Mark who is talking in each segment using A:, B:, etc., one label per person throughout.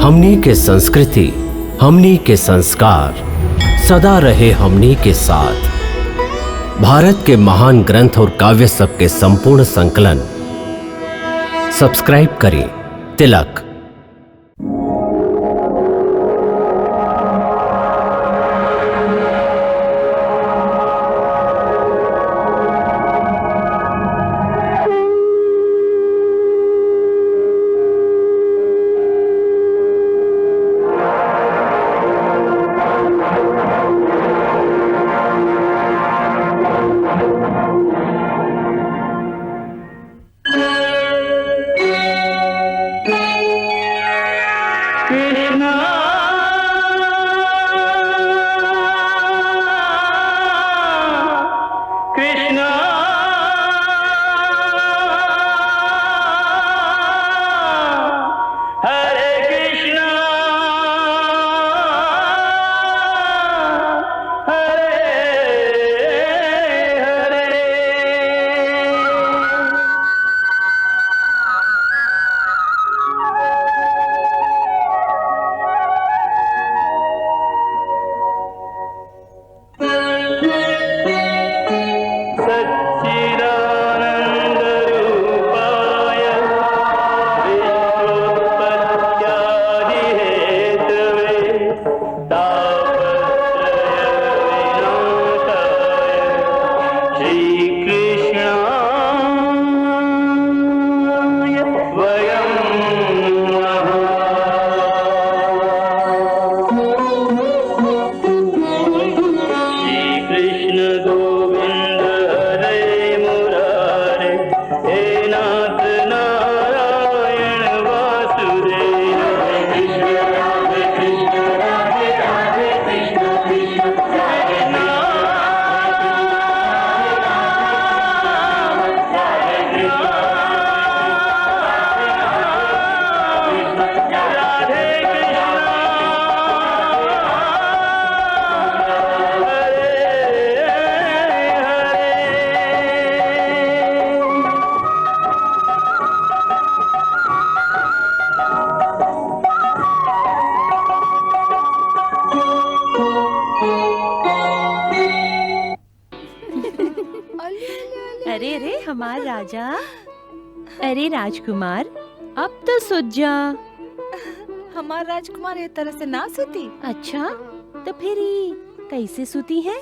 A: हमनी के संस्कृति, हमनी के संस्कार सदा रहे हमनी के साथ। भारत के महान ग्रंथ और काव्य सब के संपूर्ण संकलन सब्सक्राइब करें तिलक।
B: अरे अरे हमार राजा, अरे राजकुमार अब तो सुत जा।
C: हमार राजकुमार ये तरह से ना सुती।
B: अच्छा तो फिर ही कैसे सुती है?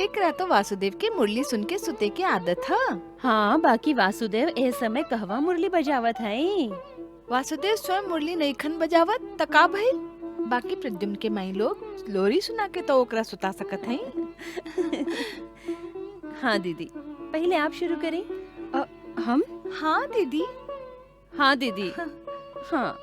C: एक रात तो वासुदेव के मुरली सुन के सुते की आदत है।
B: हाँ, बाकी वासुदेव इस समय कहवा मुरली बजावत है।
C: वासुदेव स्वयं मुरली नहीं खन बजावत तका भइल। बाकी प्रद्युम्न के माई लोग लोरी सुना के तो ओकरा सुता सकत है।
B: हाँ दीदी, पहले आप शुरू करें। हम?
C: हाँ दीदी।
B: हाँ दीदी। हाँ।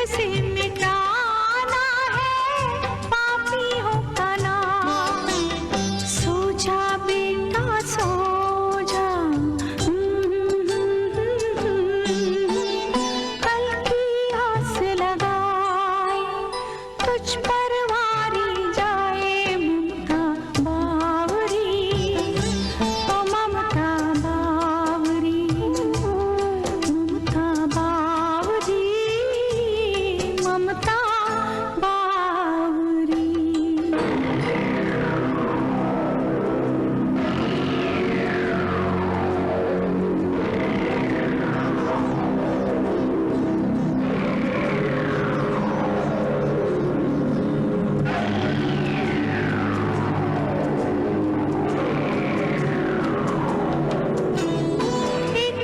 D: से मिटाना है पापियों का नाम। सो जा बेटा सो जा, कल की आस लगाए तुझ पर वारी जाए ममता बावरी, ओ ममता बावरी, ममता बावरी, ममता बावरी। एक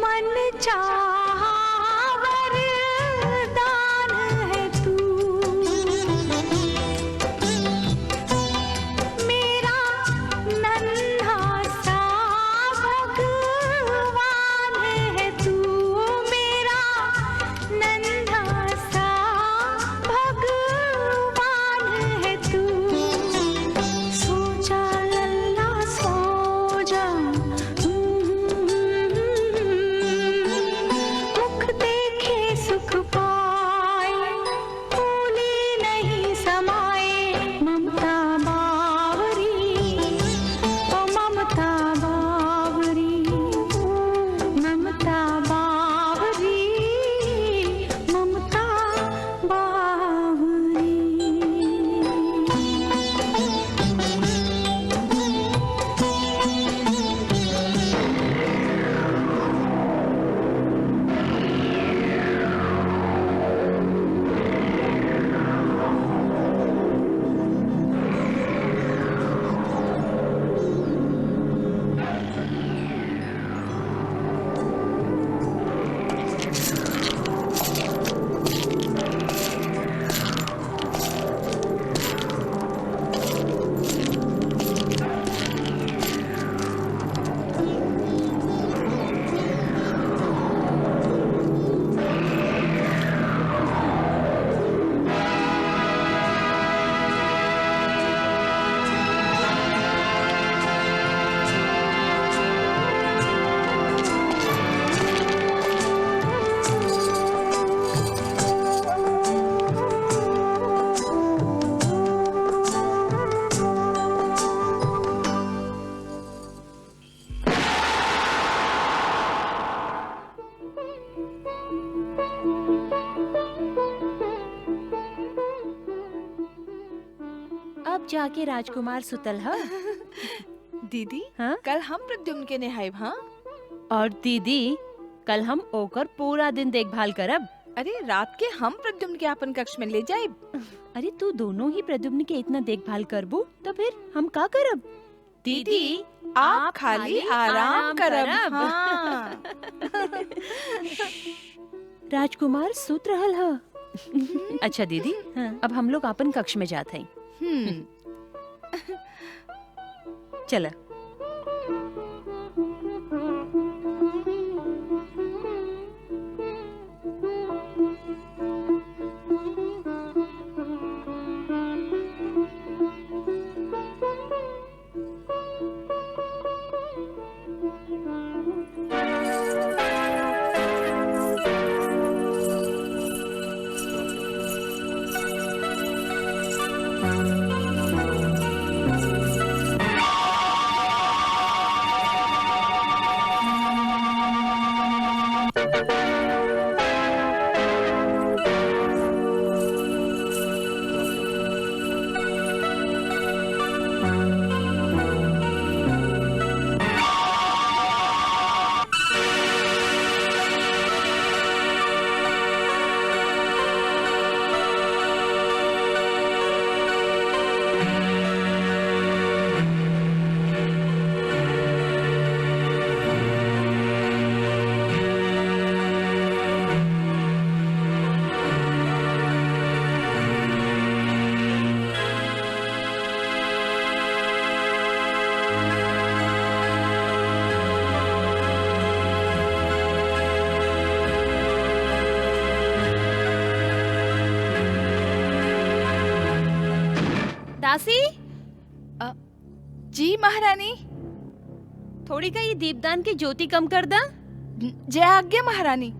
D: मन चाहा वरदान है तू, मेरा नन्हा सा भगवान है तू, मेरा नन्हा सा भगवान है तू। सो जा लल्ला सो जा, मुख देखे सुख पाए, भूली नहीं समाए ममता बावरी, ओ ममता बावरी, ममता बावरी, ममता बावरी।
B: अब जाके राजकुमार सुतल ह।
C: दीदी
B: हाँ?
C: कल हम प्रद्युम्न के नेहाइब हाँ।
B: और दीदी कल हम ओकर पूरा दिन देखभाल करब।
C: अरे रात के हम प्रद्युम्न के अपन कक्ष में ले जाइब।
B: अरे तू दोनों ही प्रद्युम्न के इतना देखभाल करबू तो फिर हम का करब?
C: दीदी आप खाली आराम करब। हाँ।
B: राजकुमार सुत रहल ह। अच्छा दीदी, अब हम लोग अपन कक्ष में जाते हैं। चला। दासी,
C: जी महारानी।
B: थोड़ी का ये दीपदान की ज्योति कम कर दा।
C: जय आज्ञा महारानी।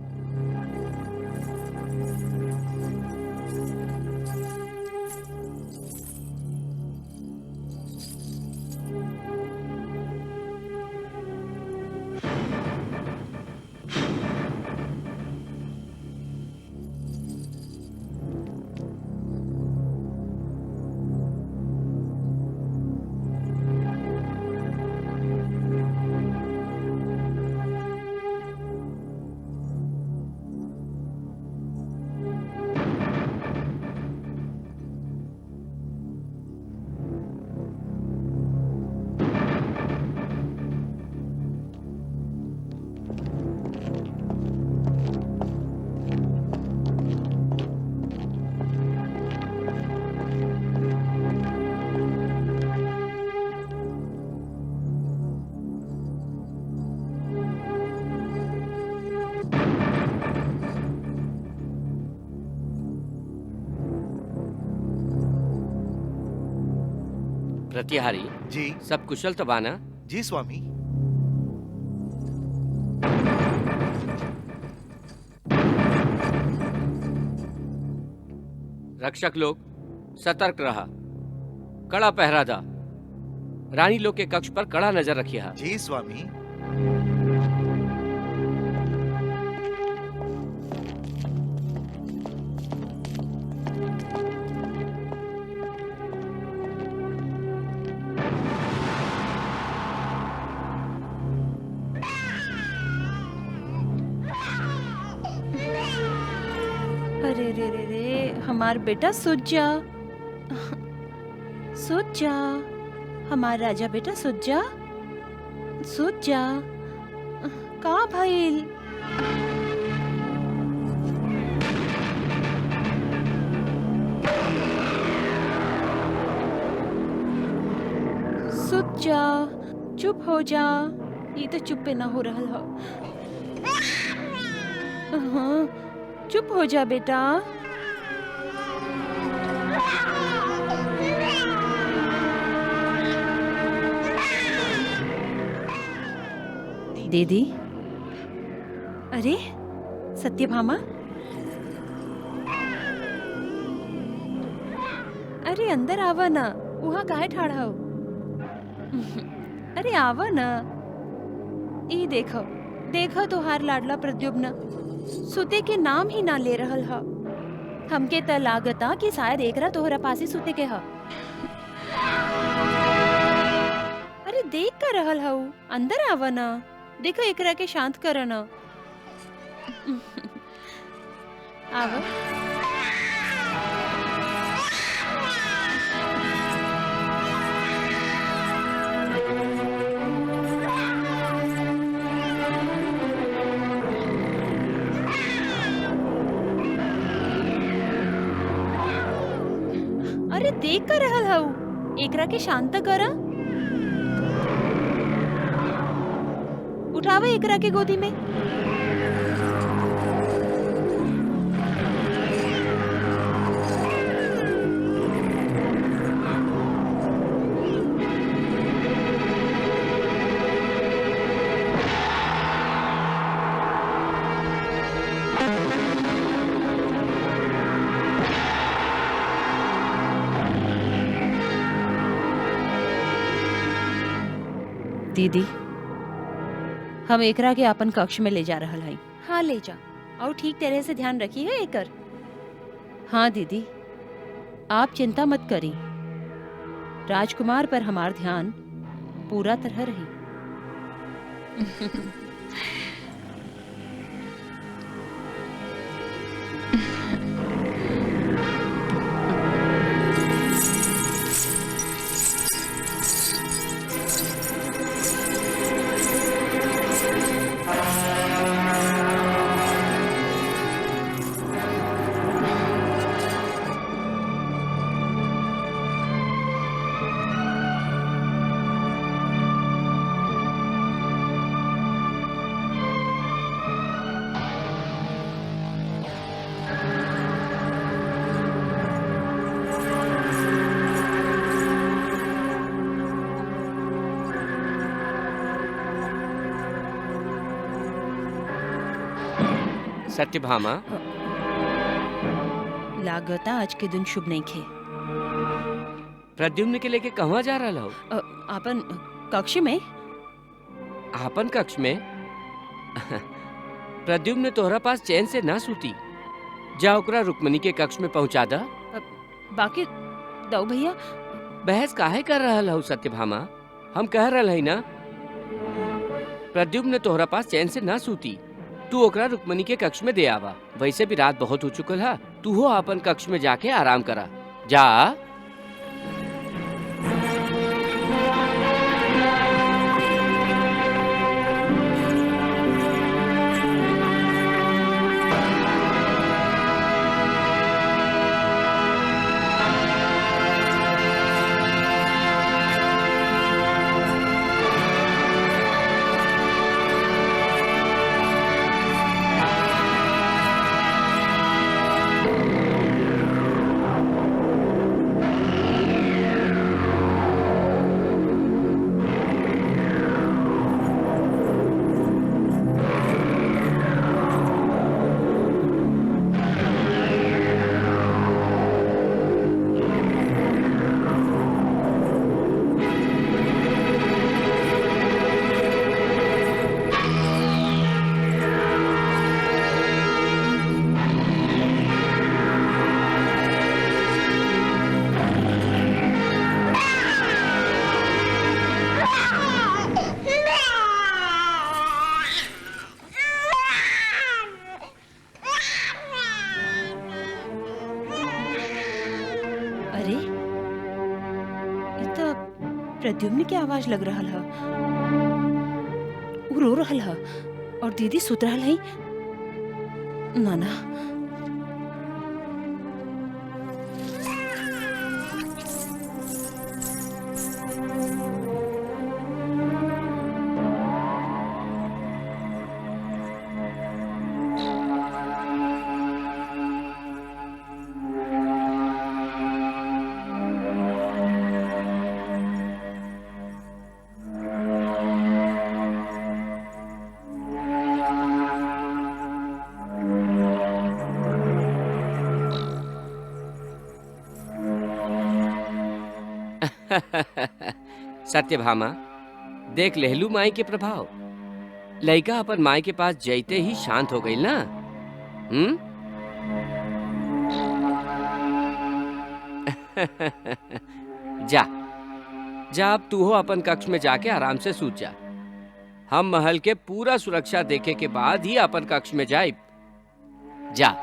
E: प्रतिहारी
F: जी
E: सब कुशल तो बाना?
F: जी स्वामी।
E: रक्षक लोग सतर्क रहा, कड़ा पहरा दा, रानी लोग के कक्ष पर कड़ा नजर रखिए।
F: जी स्वामी।
B: अरे रे रे रे, हमार बेटा सुत जा, सुत जा, हमार राजा बेटा सुत जा, सुत जा। का भइल? सुत जा, चुप हो जा। ये तो चुप ना हो रहल हो। हाँ, चुप हो जा बेटा। दीदी, अरे सत्यभामा, अरे अंदर आवा ना, वहाँ काहे ठाड़ा हो? अरे आवा ना। ई देखो, देखो तोहार लाडला प्रद्युम्न सुते के नाम ही ना ले रहल ह। हमके त लागता कि शायद एकरा तोहरा पासी सुते के ह। अरे देख कर रहल हऊ, अंदर आवा ना। देखो एकरा के शांत कर ना। आवा। अरे देख कर रहल हऊ, एकरा के शांत करा। उठावे एकरा के गोदी में। दीदी, हम एकरा के अपन कक्ष में ले जा रहल हई। हाँ ले जा, और ठीक तरह से ध्यान रखी है एकर। हाँ दीदी, आप चिंता मत करी, राजकुमार पर हमार ध्यान पूरा तरह रही।
E: सत्यभामा,
B: लागता आज के दिन शुभ नहीं खे।
E: प्रद्युम्न के लेके कहवा जा रहा हो?
B: आपन कक्ष में।
E: आपन कक्ष में? प्रद्युम्न तोहरा पास चैन से ना सूती। जा ओकरा रुक्मणी के कक्ष में पहुंचा दा।
B: बाकी दो भैया।
E: बहस काहे कर रहा हो सत्यभामा? हम कह रहा है ना, प्रद्युम्न तोहरा पास चैन से ना सूती। तू ओकरा रुक्मणी के कक्ष में दे आवा। वैसे भी रात बहुत हो चुकल है। तू हो अपन कक्ष में जाके आराम करा। जा।
B: प्रद्युम्न के आवाज लग रहा है। वो रो रहा है और दीदी सुत रहा है। नाना
E: सत्यभामा, देख लहलू माई के प्रभाव। लड़का अपन माई के पास जैते ही शांत हो गई ना। जा जा, अब तू हो अपन कक्ष में जाके आराम से सूत जा। हम महल के पूरा सुरक्षा देखे के बाद ही अपन कक्ष में जाए। जा।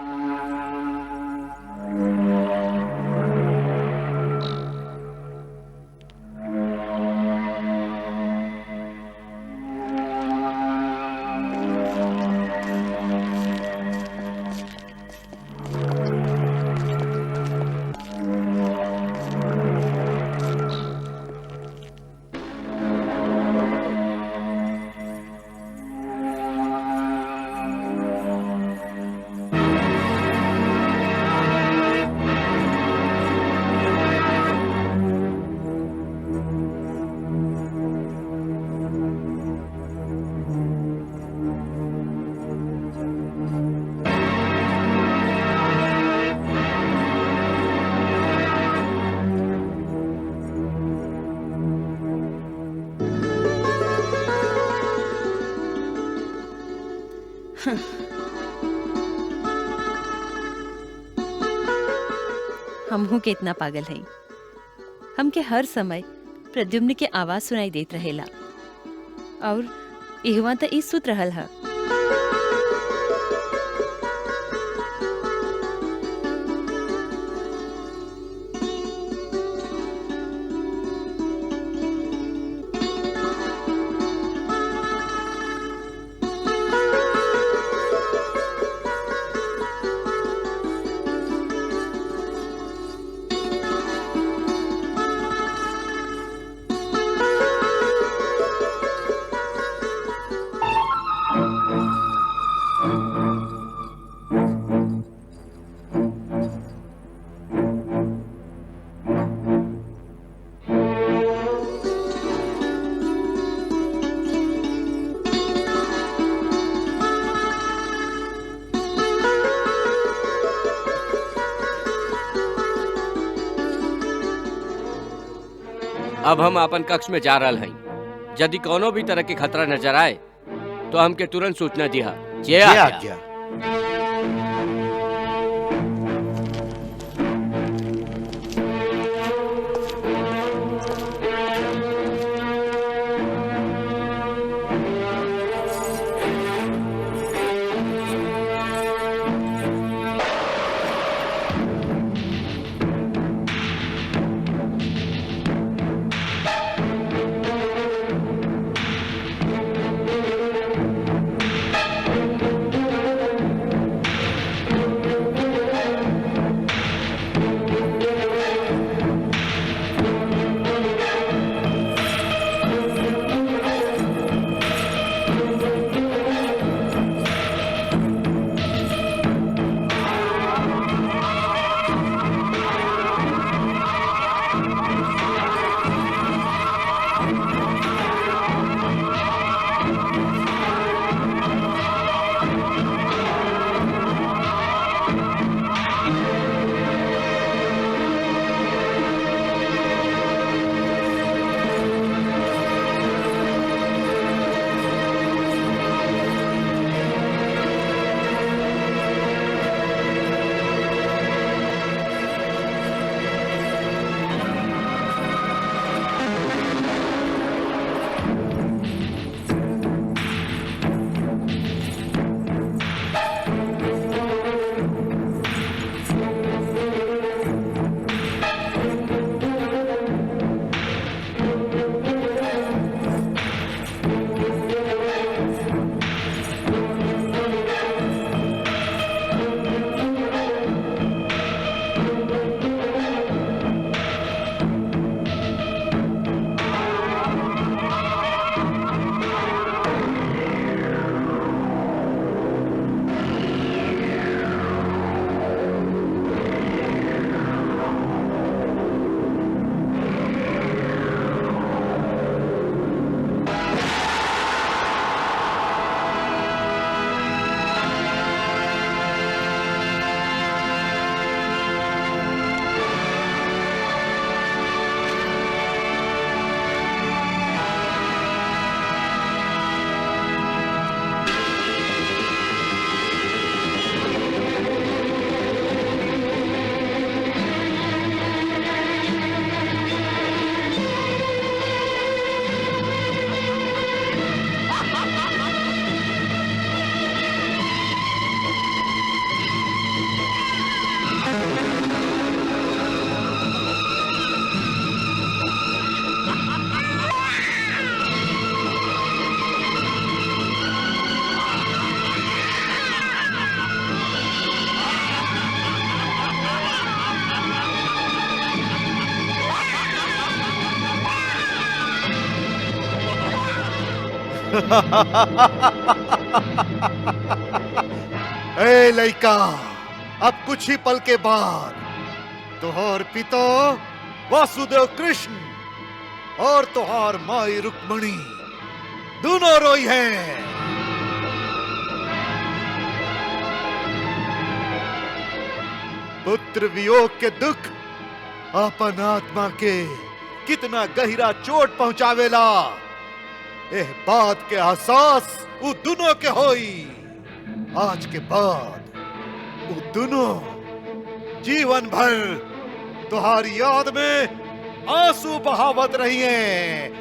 B: हमहू के इतना पागल है। हमके हर समय प्रद्युम्न के आवाज सुनाई देत रहेला और इहवा त ई सुत रहल है।
E: अब हम अपन कक्ष में जा रहल हई। यदि कोनो भी तरह के खतरा नजर आए तो हमके तुरंत सूचना दिया। जय आज्ञा।
F: ए लइका, अब कुछ ही पल के बाद तुहार पिता वासुदेव कृष्ण और तुहार माई रुक्मणी दोनों रोई हैं। पुत्र वियोग के दुख अपन आत्मा के कितना गहरा चोट पहुंचावेला, एह बात के एहसास उ दोनों के होई। आज के बाद उ दोनों जीवन भर तुहारी याद में आंसू बहावत रही हैं।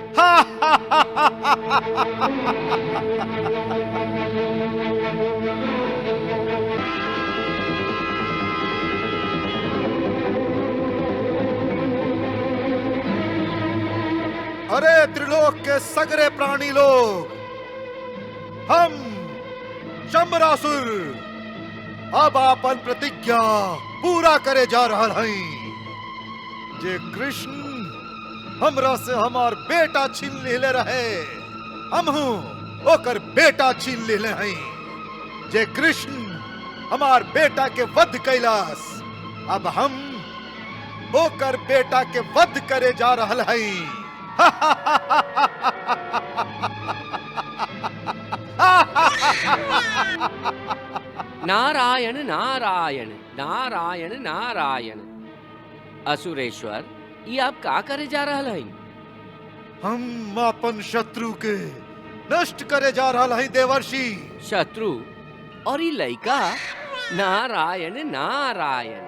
F: अरे त्रिलोक के सगरे प्राणी लोग, हम शंबरासुर अब आपन प्रतिज्ञा पूरा करे जा रहल हई। जे कृष्ण हमरा से हमार बेटा छीन लेले रहे, हमहू ओकर बेटा छीन लेले हई। जे कृष्ण हमार बेटा के वध कैलास, अब हम ओकर बेटा के वध करे जा रहल हई।
E: नारायण नारायण नारायण नारायण। असुरेश्वर, ये आप का करे जा रहल हई?
F: हम अपन शत्रु के नष्ट करे जा रहा है देवर्षि।
E: शत्रु और ये लड़का नारायण नारायण।